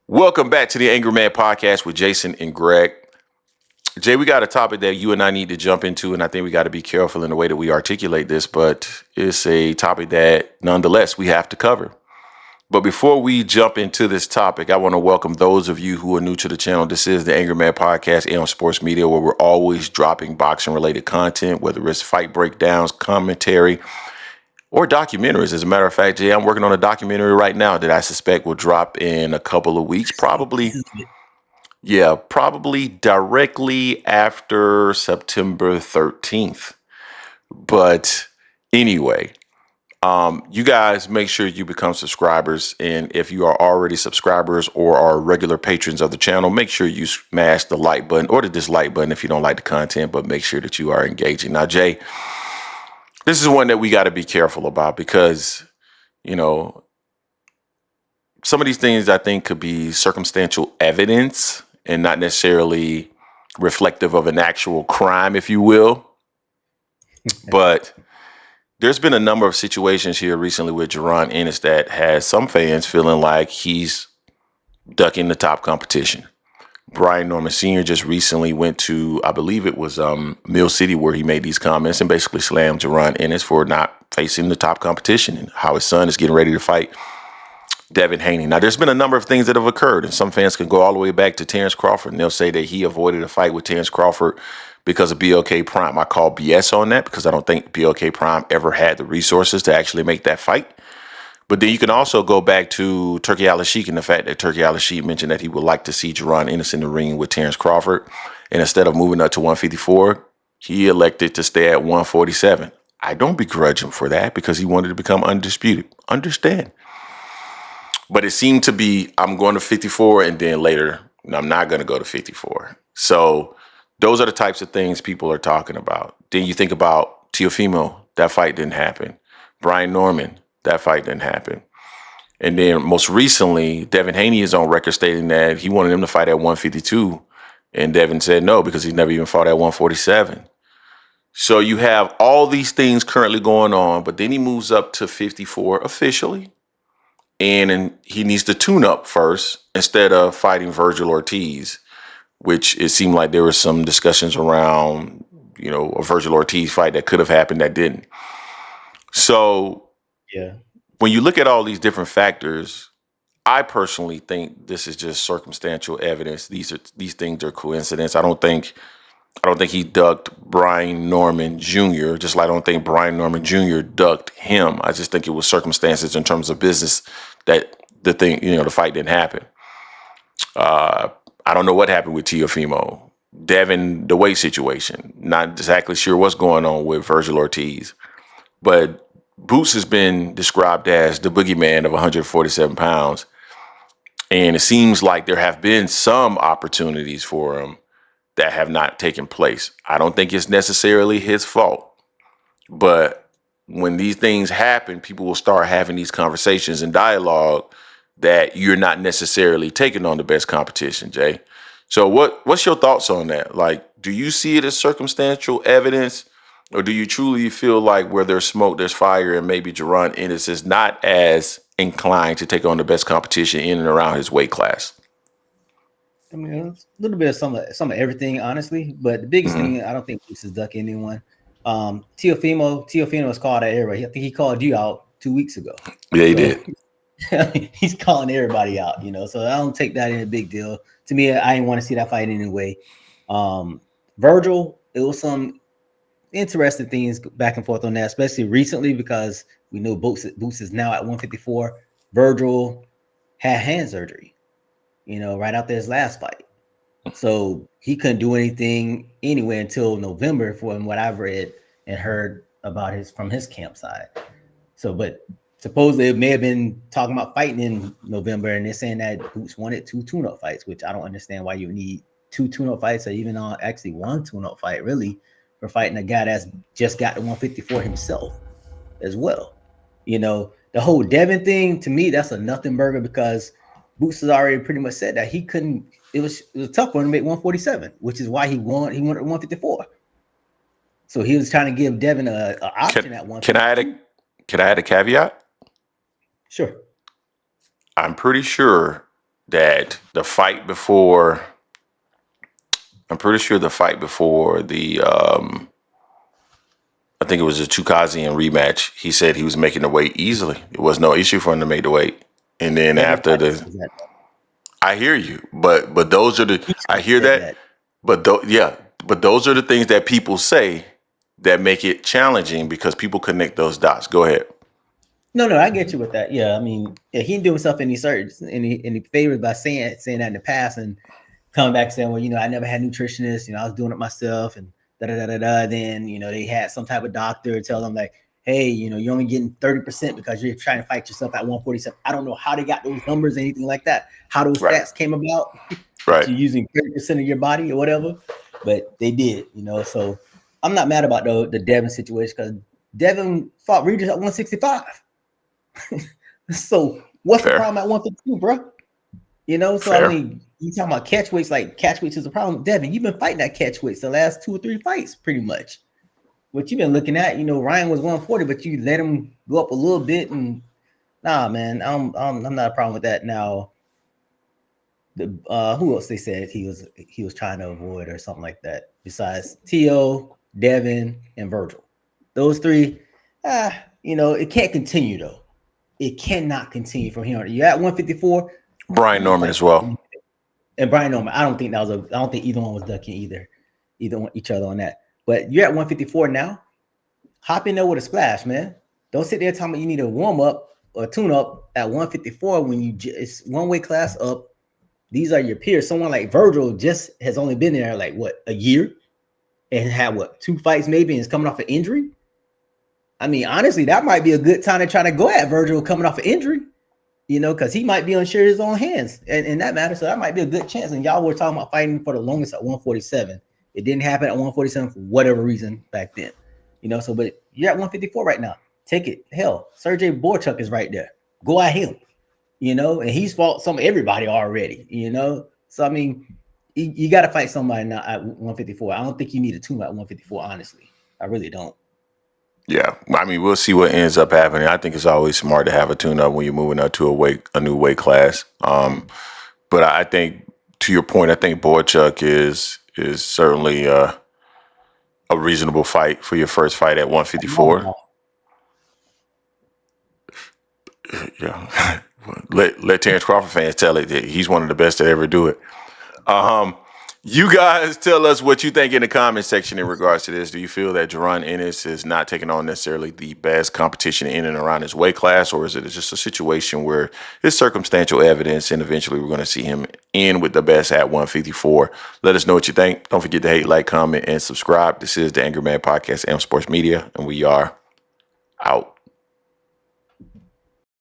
Welcome back to the Angry Man Podcast with Jason and Greg. Jay, we got a topic that you and I need to jump into, and I think we got to be careful in the way that we articulate this, but it's a topic that nonetheless we have to cover. But before we jump into this topic, I want to welcome those of you who are new to the channel. This is the Angry Man Podcast, AM Sports Media, where we're always dropping boxing related content, whether it's fight breakdowns, commentary, or documentaries. As a matter of fact, Jay, I'm working on a documentary right now that I suspect will drop in a couple of weeks, probably. Yeah, probably directly after September 13th. But anyway, you guys make sure you become subscribers. And if you are already subscribers or are regular patrons of the channel, make sure you smash the like button or the dislike button if you don't like the content, but make sure that you are engaging. Now, Jay, this is one that we got to be careful about because, you know, some of these things I think could be circumstantial evidence and not necessarily reflective of an actual crime, if you will. But there's been a number of situations here recently with Jaron Ennis that has some fans feeling like he's ducking the top competition. Brian Norman Sr. just recently went to, I believe it was Mill City, where he made these comments and basically slammed Jaron Ennis for not facing the top competition and how his son is getting ready to fight Devin Haney. Now, there's been a number of things that have occurred, and some fans can go all the way back to Terrence Crawford, and they'll say that he avoided a fight with Terrence Crawford because of BLK Prime. I call BS on that because I don't think BLK Prime ever had the resources to actually make that fight. But then you can also go back to Turkey Al-Sheikh and the fact that Turkey Al-Sheikh mentioned that he would like to see Jaron Ennis in the ring with Terrence Crawford. And instead of moving up to 154, he elected to stay at 147. I don't begrudge him for that because he wanted to become undisputed. Understand. But it seemed to be, I'm going to 54 and then later, I'm not going to go to 54. So those are the types of things people are talking about. Then you think about Teofimo, that fight didn't happen. Brian Norman, that fight didn't happen. And then most recently, Devin Haney is on record stating that he wanted him to fight at 152. And Devin said no because he's never even fought at 147. So you have all these things currently going on, but then he moves up to 54 officially. And he needs to tune up first instead of fighting Virgil Ortiz, which it seemed like there were some discussions around, a Virgil Ortiz fight that could have happened that didn't. So Yeah. when you look at all these different factors, I personally think this is just circumstantial evidence. These things are coincidence. I don't think he ducked Brian Norman Jr., just like I don't think Brian Norman Jr. ducked him. I just think it was circumstances in terms of business that the fight didn't happen. I don't know what happened with Teofimo. Devin, the weight situation, not exactly sure what's going on with Virgil Ortiz. But Boots has been described as the boogeyman of 147 pounds. And it seems like there have been some opportunities for him that have not taken place. I don't think it's necessarily his fault. But when these things happen, people will start having these conversations and dialogue that you're not necessarily taking on the best competition, Jay. So what's your thoughts on that? Like, do you see it as circumstantial evidence, or do you truly feel like where there's smoke, there's fire, and maybe Jaron Ennis is not as inclined to take on the best competition in and around his weight class? I mean, it's a little bit of some of everything, honestly. But the biggest Hmm. thing, I don't think Boots is ducking anyone. Teofimo was called out everybody. I think he called you out 2 weeks ago. Yeah, he So did. he's calling everybody out, So I don't take that in a big deal. To me, I didn't want to see that fight anyway. Virgil, it was some interesting things back and forth on that, especially recently because we know Boots is now at 154. Virgil had hand surgery, right after his last fight. So he couldn't do anything anyway until November, from what I've read and heard about from his camp side. So, but supposedly it may have been talking about fighting in November, and they're saying that Boots wanted 2 tune-up fights, which I don't understand why you need 2 tune-up fights, or even actually 1 tune-up fight, really, for fighting a guy that's just got to 154 himself as well. The whole Devin thing, to me, that's a nothing burger because Boots has already pretty much said that he couldn't. It was tough for him to make 147, which is why he wanted 154. So he was trying to give Devin a Can option at can I add a 152. can I add a caveat? Sure. I'm pretty sure that the fight before, I'm pretty sure the fight before the, I think it was a Chukazian rematch, he said he was making the weight easily. It was no issue for him to make the weight. And then after Everybody the, says that. I hear you, but those are the, I Keisha hear said that, that. yeah, but those are the things that people say that make it challenging because people connect those dots. Go ahead. No, I get you with that. Yeah, I mean, yeah, he didn't do himself any favors by saying that in the past and coming back saying, well, I never had nutritionists. I was doing it myself and da da da da da. Then they had some type of doctor tell them like, hey, you're only getting 30% because you're trying to fight yourself at 147. I don't know how they got those numbers, anything like that. How those Right. stats came about that Right. you're using 30% of your body or whatever, but they did. So I'm not mad about the Devin situation because Devin fought Regis at 165. So what's the Fair. problem at 152, bro? So I Fair. mean, you talking about catch weights, like catch weights is a problem. Devin, you've been fighting that catch weights the last 2 or 3 fights, pretty much. What you've been looking at, Ryan was 140, but you let him go up a little bit, and nah, man, I'm not a problem with that. Now, the who else they said he was trying to avoid or something like that, besides T.O., Devin, and Virgil. Those three, it can't continue though. It cannot continue from here on. You're at 154. You Brian need to Norman fight as well. somebody. And Brian Norman. I don't think that was a. I don't think either one was ducking either one, each other on that. But you're at 154 now. Hop in there with a splash, man. Don't sit there telling me you need a warm up or tune up at 154 when it's one weight class up. These are your peers. Someone like Virgil just has only been there like what, a year, and had what, 2 fights maybe, and is coming off an injury. I mean, honestly, that might be a good time to try to go at Virgil coming off an injury. Because he might be unsure of his own hands and that matter. So that might be a good chance. And y'all were talking about fighting for the longest at 147. It didn't happen at 147 for whatever reason back then. But you're at 154 right now. Take it. Hell, Sergey Borchuk is right there. Go at him. And he's fought everybody already. So I mean, you got to fight somebody now at 154. I don't think you need a tune at 154. Honestly, I really don't. Yeah, I mean, we'll see what ends up happening. I think it's always smart to have a tune-up when you're moving up to a new weight class. But I think, to your point, I think Boychuk is certainly a reasonable fight for your first fight at 154. Yeah, let Terrence Crawford fans tell it that he's one of the best to ever do it. You guys tell us what you think in the comment section in regards to this. Do you feel that Jaron Ennis is not taking on necessarily the best competition in and around his weight class, or is it just a situation where it's circumstantial evidence and eventually we're going to see him in with the best at 154? Let us know what you think. Don't forget to hate, like, comment, and subscribe. This is the Angry Man Podcast, AM Sports Media, and we are out.